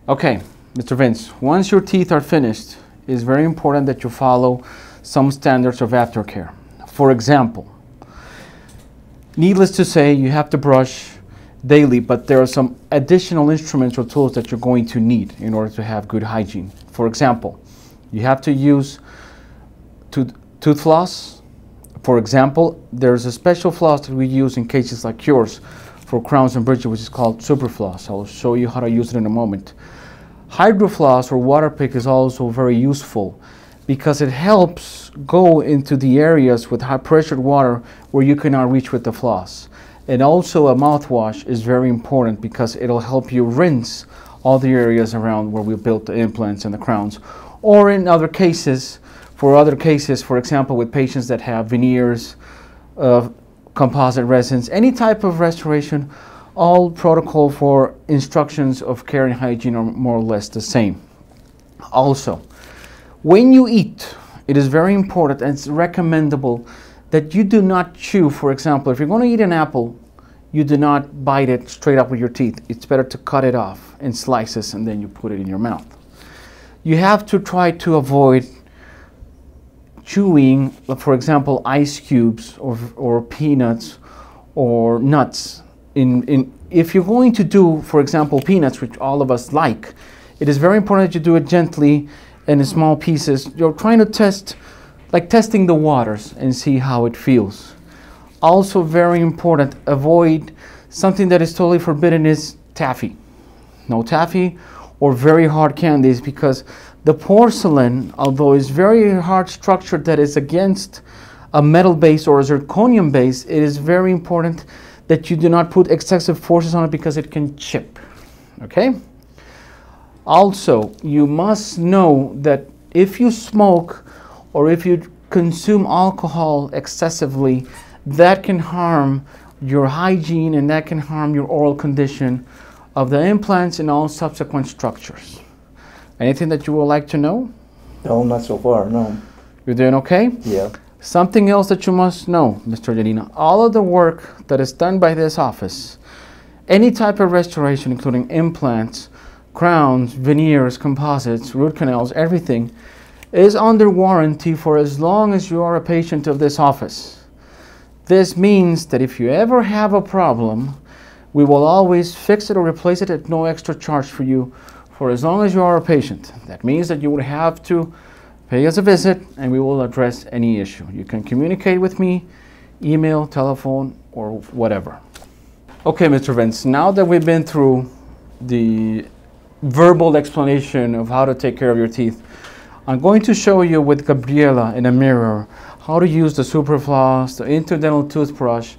Okay, Mr. Vince, once your teeth are finished, it's very important that you follow some standards of aftercare. For example, needless to say, you have to brush daily, but there are some additional instruments or tools that you're going to need in order to have good hygiene. For example, you have to use tooth floss. For example, there's a special floss that we use in cases like yours for crowns and bridges, which is called super floss. I'll show you how to use it in a moment. Hydro floss or water pick is also very useful because it helps go into the areas with high pressured water where you cannot reach with the floss. And also a mouthwash is very important because it'll help you rinse all the areas around where we built the implants and the crowns. Or in other cases, for example, with patients that have veneers, composite resins, any type of restoration, all protocol for instructions of care and hygiene are more or less the same. Also, when you eat, it is very important and it's recommendable that you do not chew. For example, if you're going to eat an apple, you do not bite it straight up with your teeth. It's better to cut it off in slices and then you put it in your mouth. You have to try to avoid chewing, for example, ice cubes or peanuts or nuts. If you're going to do, for example, peanuts, which all of us like, it is very important that you do it gently and in small pieces. You're trying to test, like testing the waters and see how it feels. Also very important, avoid something that is totally forbidden is taffy. No taffy or very hard candies, because the porcelain, although it's very hard structured that is against a metal base or a zirconium base, it is very important that you do not put excessive forces on it because it can chip, okay? Also, you must know that if you smoke or if you consume alcohol excessively, that can harm your hygiene and that can harm your oral condition of the implants and all subsequent structures. Anything that you would like to know? No, not so far, no. You're doing okay? Yeah. Something else that you must know, Mr. Janina, all of the work that is done by this office, any type of restoration, including implants, crowns, veneers, composites, root canals, everything, is under warranty for as long as you are a patient of this office. This means that if you ever have a problem, we will always fix it or replace it at no extra charge for you for as long as you are a patient. That means that you would have to pay us a visit and we will address any issue. You can communicate with me, email, telephone, or whatever. Okay, Mr. Vince, now that we've been through the verbal explanation of how to take care of your teeth, I'm going to show you with Gabriela in a mirror how to use the super floss, the interdental toothbrush,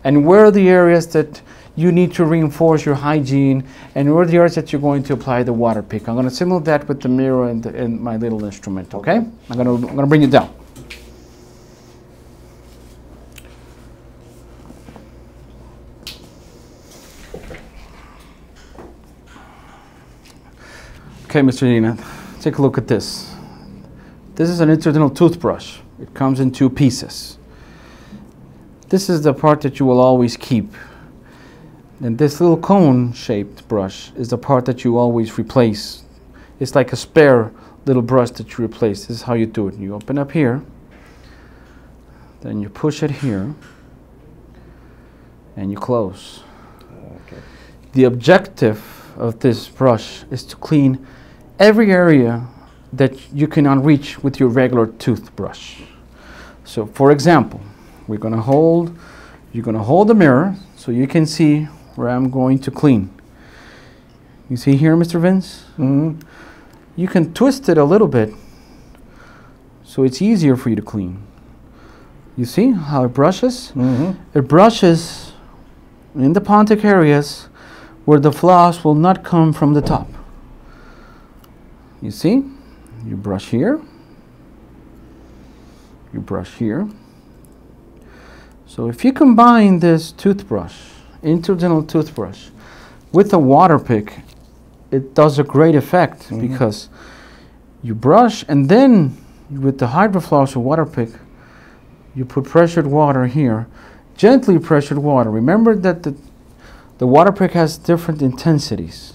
and where are the areas that you need to reinforce your hygiene and where are the areas that you're going to apply the water pick. I'm going to simulate that with the mirror and my little instrument, okay? I'm going to bring you down. Okay, Mr. Nina, take a look at this. This is an interdental toothbrush. It comes in two pieces. This is the part that you will always keep. And this little cone-shaped brush is the part that you always replace. It's like a spare little brush that you replace. This is how you do it. You open up here, then you push it here, and you close. Okay. The objective of this brush is to clean every area that you cannot reach with your regular toothbrush. So, for example, you're going to hold the mirror so you can see where I'm going to clean. You see here, Mr. Vince? Mm-hmm. You can twist it a little bit so it's easier for you to clean. You see how it brushes? Mm-hmm. It brushes in the pontic areas where the floss will not come from the top. You see? You brush here. You brush here. So if you combine this toothbrush, interdental toothbrush, with a water pick, it does a great effect because you brush and then with the hydrofloss or water pick, you put pressured water here, gently pressured water. Remember that the water pick has different intensities.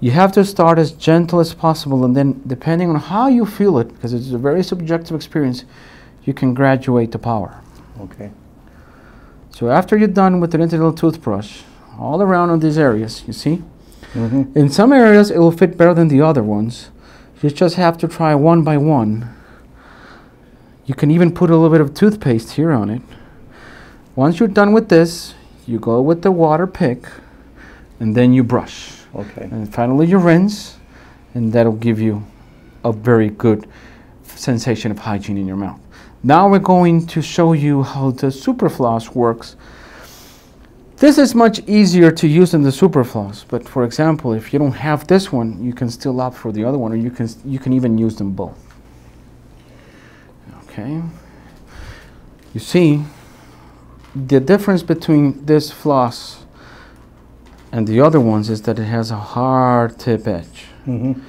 You have to start as gentle as possible, and then depending on how you feel it, because it's a very subjective experience, you can graduate the power. Okay. So after you're done with the dental toothbrush, all around on these areas, you see? Mm-hmm. In some areas it will fit better than the other ones. You just have to try one by one. You can even put a little bit of toothpaste here on it. Once you're done with this, you go with the water pick, and then you brush. Okay. And finally you rinse, and that'll give you a very good sensation of hygiene in your mouth. Now we're going to show you how the superfloss works. This is much easier to use than the superfloss, but for example, if you don't have this one, you can still opt for the other one, or you can even use them both. Okay. You see, the difference between this floss and the other ones is that it has a hard tip edge. Mm-hmm.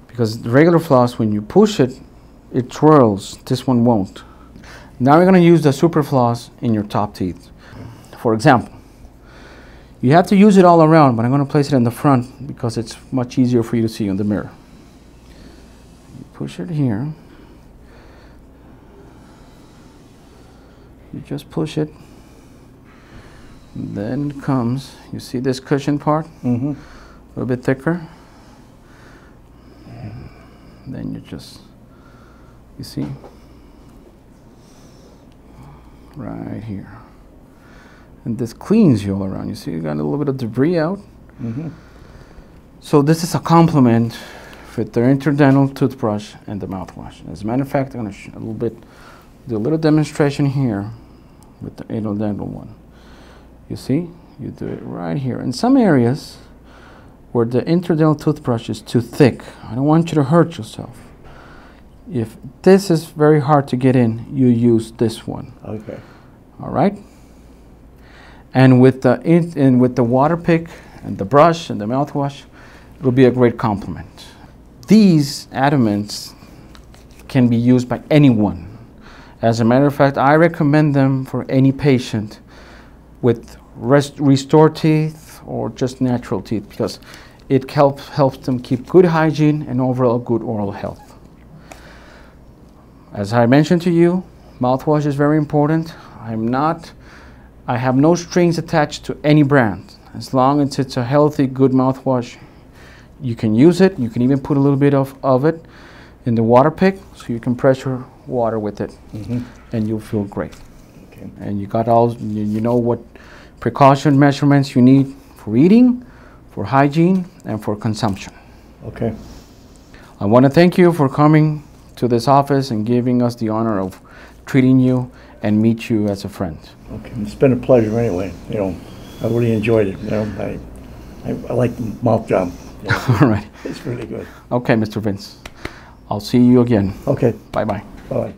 Because the regular floss, when you push it, it twirls. This one won't. Now we're going to use the super floss in your top teeth. For example, you have to use it all around, but I'm going to place it in the front because it's much easier for you to see in the mirror. You push it here. You just push it. Then it comes, you see this cushion part? Mm-hmm. A little bit thicker. Then you just, you see? Right here. And this cleans you all around. You see you got a little bit of debris out. Mm-hmm. So this is a complement for the interdental toothbrush and the mouthwash. As a matter of fact, I'm going to do a little demonstration here with the interdental one. You see, you do it right here. In some areas where the interdental toothbrush is too thick, I don't want you to hurt yourself. If this is very hard to get in, you use this one. Okay. All right. And with the water pick and the brush and the mouthwash, it will be a great complement. These adamants can be used by anyone. As a matter of fact, I recommend them for any patient with restored teeth or just natural teeth, because it helps them keep good hygiene and overall good oral health. As I mentioned to you, mouthwash is very important. I have no strings attached to any brand. As long as it's a healthy, good mouthwash, you can use it. You can even put a little bit of it in the water pick, so you can pressure water with it, mm-hmm. and you'll feel great. Okay. And you got you know what precaution measurements you need for eating, for hygiene, and for consumption. Okay. I want to thank you for coming to this office and giving us the honor of treating you and meet you as a friend. Okay. It's been a pleasure anyway. You know, I really enjoyed it. You know, I like the mouth job. You know. All right. It's really good. Okay, Mr. Vince. I'll see you again. Okay. Bye-bye. Bye.